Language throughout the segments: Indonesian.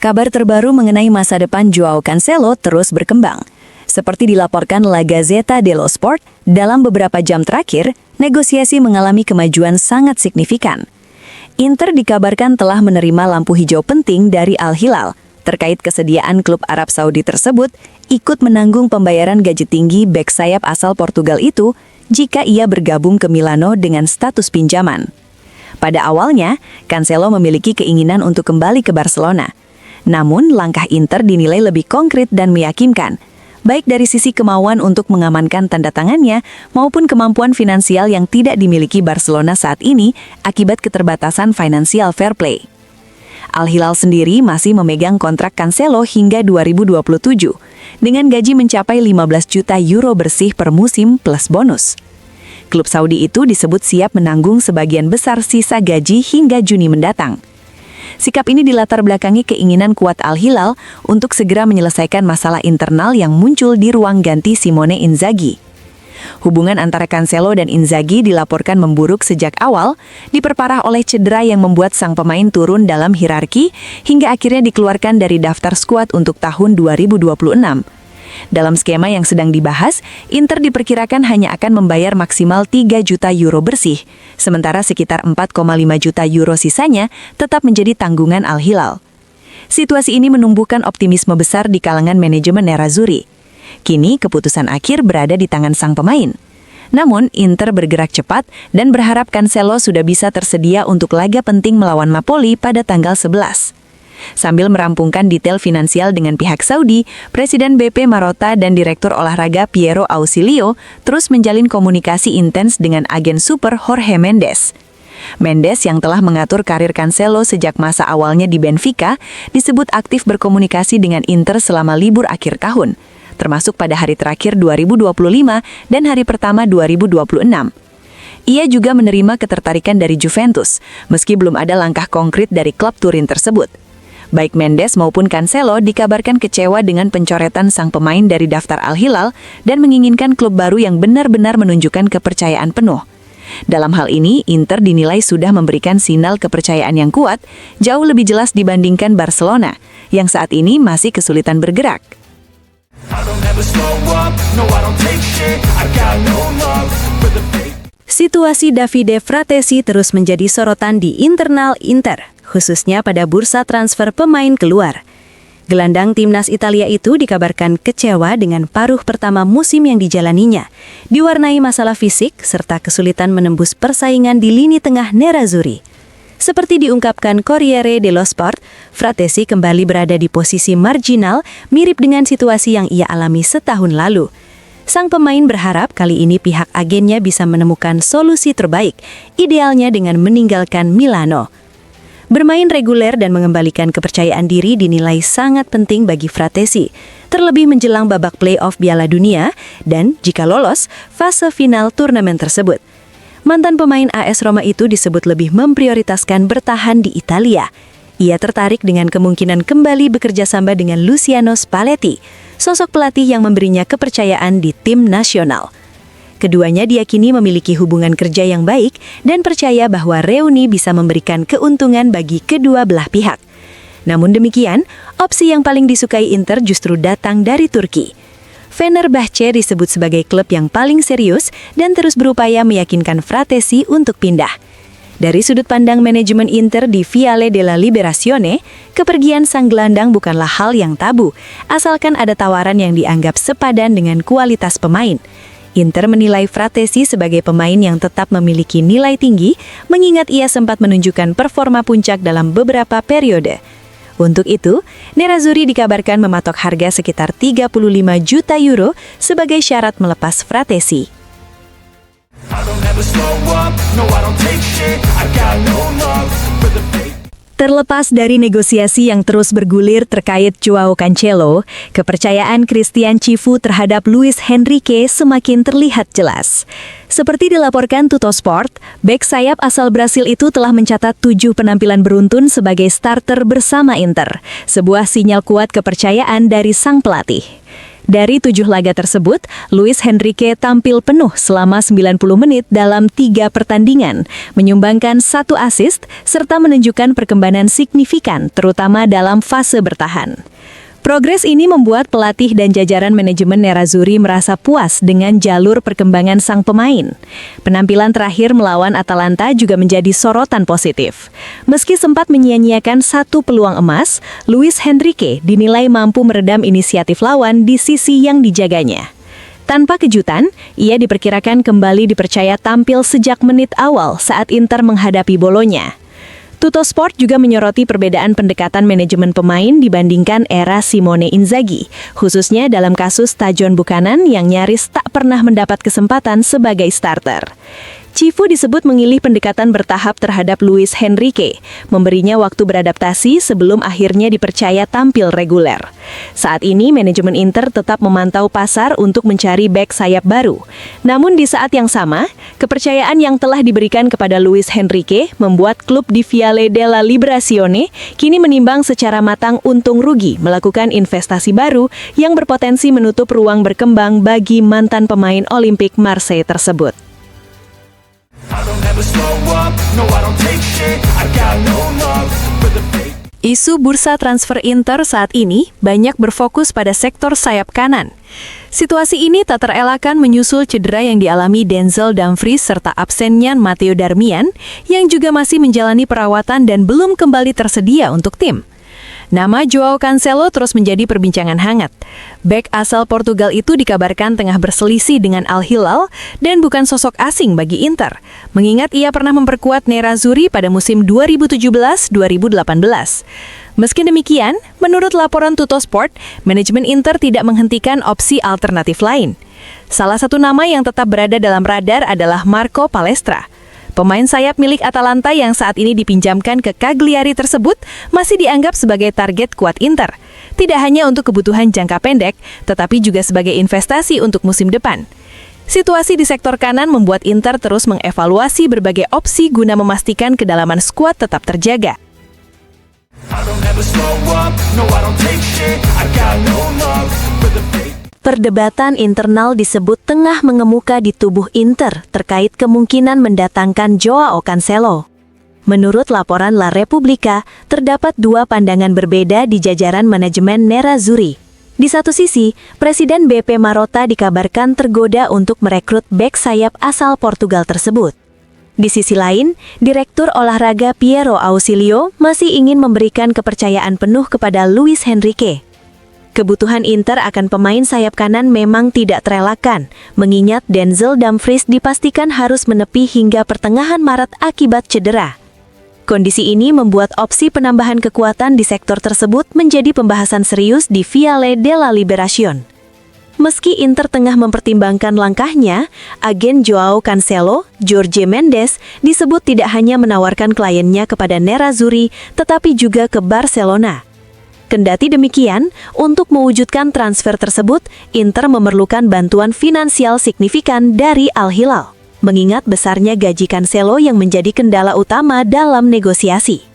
Kabar terbaru mengenai masa depan Joao Cancelo terus berkembang. Seperti dilaporkan La Gazzetta dello Sport, dalam beberapa jam terakhir, negosiasi mengalami kemajuan sangat signifikan. Inter dikabarkan telah menerima lampu hijau penting dari Al Hilal terkait kesediaan klub Arab Saudi tersebut ikut menanggung pembayaran gaji tinggi bek sayap asal Portugal itu jika ia bergabung ke Milano dengan status pinjaman. Pada awalnya, Cancelo memiliki keinginan untuk kembali ke Barcelona. Namun, langkah Inter dinilai lebih konkret dan meyakinkan, baik dari sisi kemauan untuk mengamankan tanda tangannya maupun kemampuan finansial yang tidak dimiliki Barcelona saat ini akibat keterbatasan financial fair play. Al Hilal sendiri masih memegang kontrak Cancelo hingga 2027, dengan gaji mencapai 15 juta euro bersih per musim plus bonus. Klub Saudi itu disebut siap menanggung sebagian besar sisa gaji hingga Juni mendatang. Sikap ini dilatar belakangi keinginan kuat Al Hilal untuk segera menyelesaikan masalah internal yang muncul di ruang ganti Simone Inzaghi. Hubungan antara Cancelo dan Inzaghi dilaporkan memburuk sejak awal, diperparah oleh cedera yang membuat sang pemain turun dalam hierarki hingga akhirnya dikeluarkan dari daftar skuad untuk tahun 2026. Dalam skema yang sedang dibahas, Inter diperkirakan hanya akan membayar maksimal 3 juta euro bersih, sementara sekitar 4,5 juta euro sisanya tetap menjadi tanggungan Al Hilal. Situasi ini menumbuhkan optimisme besar di kalangan manajemen Nerazzurri. Kini keputusan akhir berada di tangan sang pemain. Namun, Inter bergerak cepat dan berharap Cancelo sudah bisa tersedia untuk laga penting melawan Napoli pada tanggal 11. Sambil merampungkan detail finansial dengan pihak Saudi, Presiden BP Marotta dan Direktur Olahraga Piero Ausilio terus menjalin komunikasi intens dengan agen super Jorge Mendes. Mendes yang telah mengatur karir Cancelo sejak masa awalnya di Benfica, disebut aktif berkomunikasi dengan Inter selama libur akhir tahun, termasuk pada hari terakhir 2025 dan hari pertama 2026. Ia juga menerima ketertarikan dari Juventus, meski belum ada langkah konkret dari klub Turin tersebut. Baik Mendes maupun Cancelo dikabarkan kecewa dengan pencoretan sang pemain dari daftar Al Hilal dan menginginkan klub baru yang benar-benar menunjukkan kepercayaan penuh. Dalam hal ini, Inter dinilai sudah memberikan sinyal kepercayaan yang kuat, jauh lebih jelas dibandingkan Barcelona, yang saat ini masih kesulitan bergerak. Situasi Davide Fratesi terus menjadi sorotan di internal Inter, khususnya pada bursa transfer pemain keluar. Gelandang timnas Italia itu dikabarkan kecewa dengan paruh pertama musim yang dijalaninya, diwarnai masalah fisik serta kesulitan menembus persaingan di lini tengah Nerazzurri. Seperti diungkapkan Corriere dello Sport, Fratesi kembali berada di posisi marginal mirip dengan situasi yang ia alami setahun lalu. Sang pemain berharap kali ini pihak agennya bisa menemukan solusi terbaik, idealnya dengan meninggalkan Milano. Bermain reguler dan mengembalikan kepercayaan diri dinilai sangat penting bagi Fratesi, terlebih menjelang babak play-off Piala Dunia dan, jika lolos, fase final turnamen tersebut. Mantan pemain AS Roma itu disebut lebih memprioritaskan bertahan di Italia. Ia tertarik dengan kemungkinan kembali bekerja sama dengan Luciano Spalletti, sosok pelatih yang memberinya kepercayaan di tim nasional. Keduanya diyakini memiliki hubungan kerja yang baik dan percaya bahwa reuni bisa memberikan keuntungan bagi kedua belah pihak. Namun demikian, opsi yang paling disukai Inter justru datang dari Turki. Fenerbahce disebut sebagai klub yang paling serius dan terus berupaya meyakinkan Fratesi untuk pindah. Dari sudut pandang manajemen Inter di Viale della Liberazione, kepergian sang gelandang bukanlah hal yang tabu, asalkan ada tawaran yang dianggap sepadan dengan kualitas pemain. Inter menilai Fratesi sebagai pemain yang tetap memiliki nilai tinggi, mengingat ia sempat menunjukkan performa puncak dalam beberapa periode. Untuk itu, Nerazzurri dikabarkan mematok harga sekitar 35 juta euro sebagai syarat melepas Fratesi. Terlepas dari negosiasi yang terus bergulir terkait Joao Cancelo, kepercayaan Christian Cifu terhadap Luis Henrique semakin terlihat jelas. Seperti dilaporkan Tuttosport, bek sayap asal Brasil itu telah mencatat 7 penampilan beruntun sebagai starter bersama Inter, sebuah sinyal kuat kepercayaan dari sang pelatih. Dari 7 laga tersebut, Luis Henrique tampil penuh selama 90 menit dalam 3 pertandingan, menyumbangkan 1 assist serta menunjukkan perkembangan signifikan terutama dalam fase bertahan. Progres ini membuat pelatih dan jajaran manajemen Nerazzurri merasa puas dengan jalur perkembangan sang pemain. Penampilan terakhir melawan Atalanta juga menjadi sorotan positif. Meski sempat menyia-nyiakan 1 peluang emas, Luis Henrique dinilai mampu meredam inisiatif lawan di sisi yang dijaganya. Tanpa kejutan, ia diperkirakan kembali dipercaya tampil sejak menit awal saat Inter menghadapi Bolonya. Tuttosport juga menyoroti perbedaan pendekatan manajemen pemain dibandingkan era Simone Inzaghi, khususnya dalam kasus Tajon Buchanan yang nyaris tak pernah mendapat kesempatan sebagai starter. Cifu disebut memilih pendekatan bertahap terhadap Luis Henrique, memberinya waktu beradaptasi sebelum akhirnya dipercaya tampil reguler. Saat ini, manajemen Inter tetap memantau pasar untuk mencari bek sayap baru. Namun di saat yang sama, kepercayaan yang telah diberikan kepada Luis Henrique membuat klub di Viale della Liberazione kini menimbang secara matang untung rugi melakukan investasi baru yang berpotensi menutup ruang berkembang bagi mantan pemain Olympique Marseille tersebut. Isu bursa transfer Inter saat ini banyak berfokus pada sektor sayap kanan. Situasi ini tak terelakkan menyusul cedera yang dialami Denzel Dumfries serta absennya Matteo Darmian yang juga masih menjalani perawatan dan belum kembali tersedia untuk tim. Nama Joao Cancelo terus menjadi perbincangan hangat. Bek asal Portugal itu dikabarkan tengah berselisih dengan Al Hilal dan bukan sosok asing bagi Inter, mengingat ia pernah memperkuat Nerazzurri pada musim 2017-2018. Meski demikian, menurut laporan Tuttosport, manajemen Inter tidak menghentikan opsi alternatif lain. Salah satu nama yang tetap berada dalam radar adalah Marco Palestra. Pemain sayap milik Atalanta yang saat ini dipinjamkan ke Cagliari tersebut masih dianggap sebagai target kuat Inter. Tidak hanya untuk kebutuhan jangka pendek, tetapi juga sebagai investasi untuk musim depan. Situasi di sektor kanan membuat Inter terus mengevaluasi berbagai opsi guna memastikan kedalaman skuad tetap terjaga. Perdebatan internal disebut tengah mengemuka di tubuh Inter terkait kemungkinan mendatangkan Joao Cancelo. Menurut laporan La Repubblica, terdapat 2 pandangan berbeda di jajaran manajemen Nerazzurri. Di satu sisi, Presiden BP Marotta dikabarkan tergoda untuk merekrut bek sayap asal Portugal tersebut. Di sisi lain, Direktur Olahraga Piero Ausilio masih ingin memberikan kepercayaan penuh kepada Luis Henrique. Kebutuhan Inter akan pemain sayap kanan memang tidak terelakkan, mengingat Denzel Dumfries dipastikan harus menepi hingga pertengahan Maret akibat cedera. Kondisi ini membuat opsi penambahan kekuatan di sektor tersebut menjadi pembahasan serius di Viale della Liberazione. Meski Inter tengah mempertimbangkan langkahnya, agen Joao Cancelo, Jorge Mendes, disebut tidak hanya menawarkan kliennya kepada Nerazzurri, tetapi juga ke Barcelona. Kendati demikian, untuk mewujudkan transfer tersebut, Inter memerlukan bantuan finansial signifikan dari Al Hilal, mengingat besarnya gaji Cancelo yang menjadi kendala utama dalam negosiasi.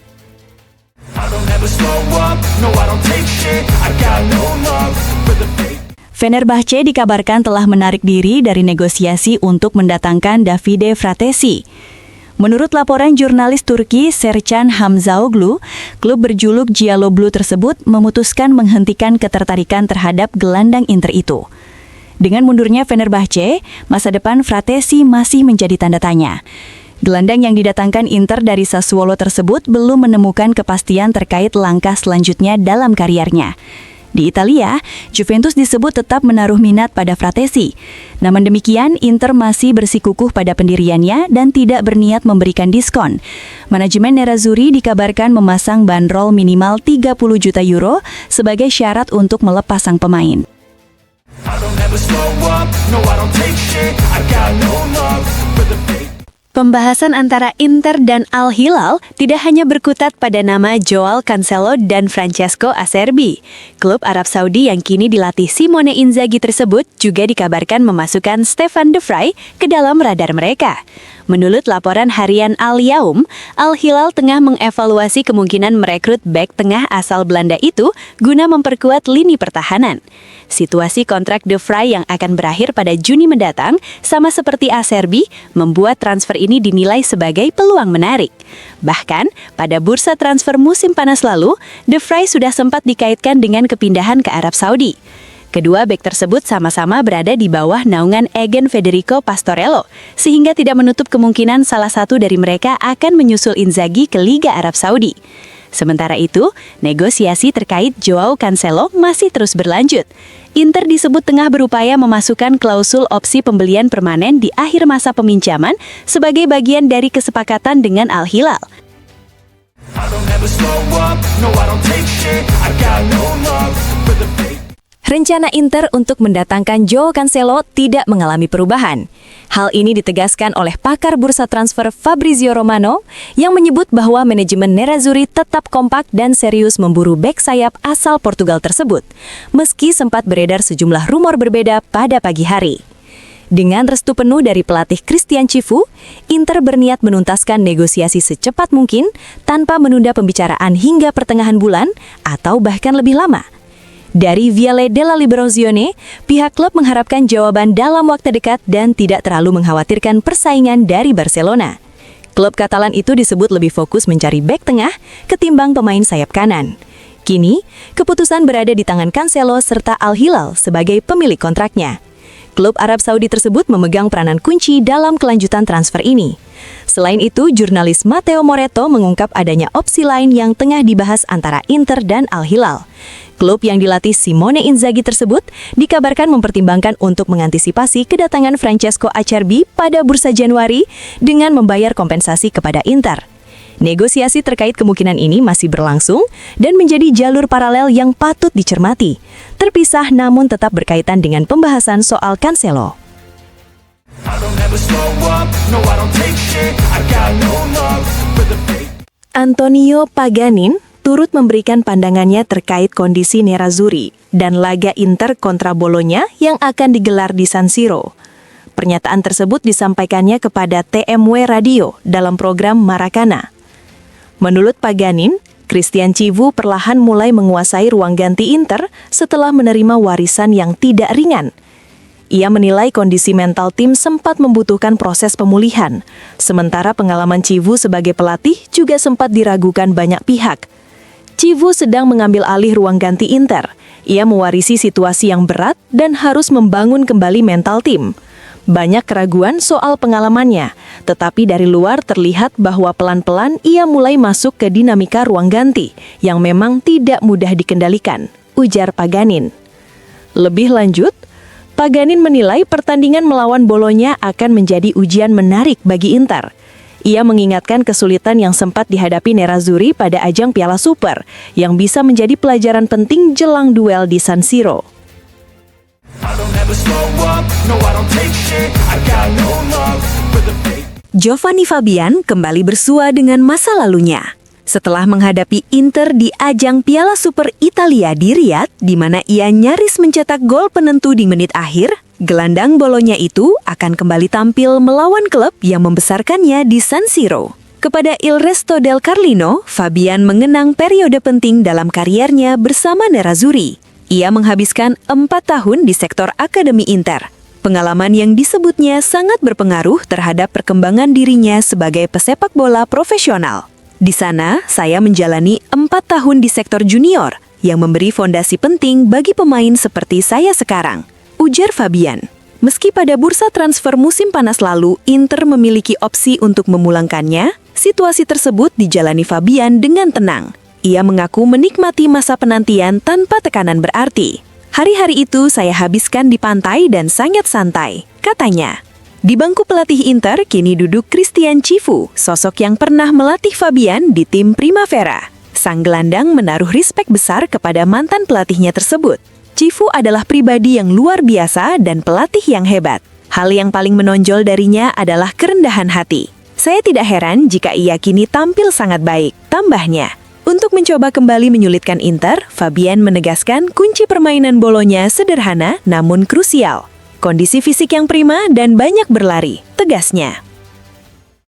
Fenerbahce dikabarkan telah menarik diri dari negosiasi untuk mendatangkan Davide Fratesi. Menurut laporan jurnalis Turki Sercan Hamzaoglu, klub berjuluk Giallo Blu tersebut memutuskan menghentikan ketertarikan terhadap gelandang Inter itu. Dengan mundurnya Fenerbahce, masa depan Fratesi masih menjadi tanda tanya. Gelandang yang didatangkan Inter dari Sassuolo tersebut belum menemukan kepastian terkait langkah selanjutnya dalam kariernya. Di Italia, Juventus disebut tetap menaruh minat pada Fratesi. Namun demikian, Inter masih bersikukuh pada pendiriannya dan tidak berniat memberikan diskon. Manajemen Nerazzurri dikabarkan memasang bandrol minimal 30 juta euro sebagai syarat untuk melepas sang pemain. Pembahasan antara Inter dan Al Hilal tidak hanya berkutat pada nama Joao Cancelo dan Francesco Acerbi. Klub Arab Saudi yang kini dilatih Simone Inzaghi tersebut juga dikabarkan memasukkan Stefan de Vrij ke dalam radar mereka. Menurut laporan harian Al-Yaum, Al-Hilal tengah mengevaluasi kemungkinan merekrut bek tengah asal Belanda itu guna memperkuat lini pertahanan. Situasi kontrak De Vrij yang akan berakhir pada Juni mendatang, sama seperti Acerbi, membuat transfer ini dinilai sebagai peluang menarik. Bahkan, pada bursa transfer musim panas lalu, De Vrij sudah sempat dikaitkan dengan kepindahan ke Arab Saudi. Kedua bek tersebut sama-sama berada di bawah naungan Egan Federico Pastorello, sehingga tidak menutup kemungkinan salah satu dari mereka akan menyusul Inzaghi ke Liga Arab Saudi. Sementara itu, negosiasi terkait Joao Cancelo masih terus berlanjut. Inter disebut tengah berupaya memasukkan klausul opsi pembelian permanen di akhir masa peminjaman sebagai bagian dari kesepakatan dengan Al-Hilal. Rencana Inter untuk mendatangkan Joao Cancelo tidak mengalami perubahan. Hal ini ditegaskan oleh pakar bursa transfer Fabrizio Romano yang menyebut bahwa manajemen Nerazzurri tetap kompak dan serius memburu bek sayap asal Portugal tersebut, meski sempat beredar sejumlah rumor berbeda pada pagi hari. Dengan restu penuh dari pelatih Christian Cifu, Inter berniat menuntaskan negosiasi secepat mungkin tanpa menunda pembicaraan hingga pertengahan bulan atau bahkan lebih lama. Dari Viale della Liberazione, pihak klub mengharapkan jawaban dalam waktu dekat dan tidak terlalu mengkhawatirkan persaingan dari Barcelona. Klub Katalan itu disebut lebih fokus mencari bek tengah ketimbang pemain sayap kanan. Kini, keputusan berada di tangan Cancelo serta Al-Hilal sebagai pemilik kontraknya. Klub Arab Saudi tersebut memegang peranan kunci dalam kelanjutan transfer ini. Selain itu, jurnalis Matteo Moretto mengungkap adanya opsi lain yang tengah dibahas antara Inter dan Al-Hilal. Klub yang dilatih Simone Inzaghi tersebut dikabarkan mempertimbangkan untuk mengantisipasi kedatangan Francesco Acerbi pada bursa Januari dengan membayar kompensasi kepada Inter. Negosiasi terkait kemungkinan ini masih berlangsung dan menjadi jalur paralel yang patut dicermati, terpisah namun tetap berkaitan dengan pembahasan soal Cancelo. Antonio Paganin turut memberikan pandangannya terkait kondisi Nerazzurri dan laga Inter kontra Bologna yang akan digelar di San Siro. Pernyataan tersebut disampaikannya kepada TMW Radio dalam program Maracana. Menurut Paganin, Christian Cifu perlahan mulai menguasai ruang ganti Inter setelah menerima warisan yang tidak ringan. Ia menilai kondisi mental tim sempat membutuhkan proses pemulihan, sementara pengalaman Cifu sebagai pelatih juga sempat diragukan banyak pihak. Cifu sedang mengambil alih ruang ganti Inter. Ia mewarisi situasi yang berat dan harus membangun kembali mental tim. Banyak keraguan soal pengalamannya, tetapi dari luar terlihat bahwa pelan-pelan ia mulai masuk ke dinamika ruang ganti yang memang tidak mudah dikendalikan, ujar Paganin. Lebih lanjut, Paganin menilai pertandingan melawan Bologna akan menjadi ujian menarik bagi Inter. Ia mengingatkan kesulitan yang sempat dihadapi Nerazzurri pada ajang Piala Super, yang bisa menjadi pelajaran penting jelang duel di San Siro. Giovanni Fabian kembali bersua dengan masa lalunya. Setelah menghadapi Inter di ajang Piala Super Italia di Riyadh, di mana ia nyaris mencetak gol penentu di menit akhir, gelandang Bologna itu akan kembali tampil melawan klub yang membesarkannya di San Siro. Kepada Il Resto del Carlino, Fabian mengenang periode penting dalam kariernya bersama Nerazzurri. Ia menghabiskan 4 tahun di sektor akademi Inter. Pengalaman yang disebutnya sangat berpengaruh terhadap perkembangan dirinya sebagai pesepak bola profesional. Di sana, saya menjalani 4 tahun di sektor junior yang memberi fondasi penting bagi pemain seperti saya sekarang, ujar Fabian. Meski pada bursa transfer musim panas lalu, Inter memiliki opsi untuk memulangkannya, situasi tersebut dijalani Fabian dengan tenang. Ia mengaku menikmati masa penantian tanpa tekanan berarti. Hari-hari itu saya habiskan di pantai dan sangat santai, katanya. Di bangku pelatih Inter kini duduk Christian Cifu, sosok yang pernah melatih Fabian di tim Primavera. Sang gelandang menaruh respek besar kepada mantan pelatihnya tersebut. Cifu adalah pribadi yang luar biasa dan pelatih yang hebat. Hal yang paling menonjol darinya adalah kerendahan hati. Saya tidak heran jika ia kini tampil sangat baik, tambahnya. Untuk mencoba kembali menyulitkan Inter, Fabian menegaskan kunci permainan Bologna sederhana namun krusial. Kondisi fisik yang prima dan banyak berlari, tegasnya.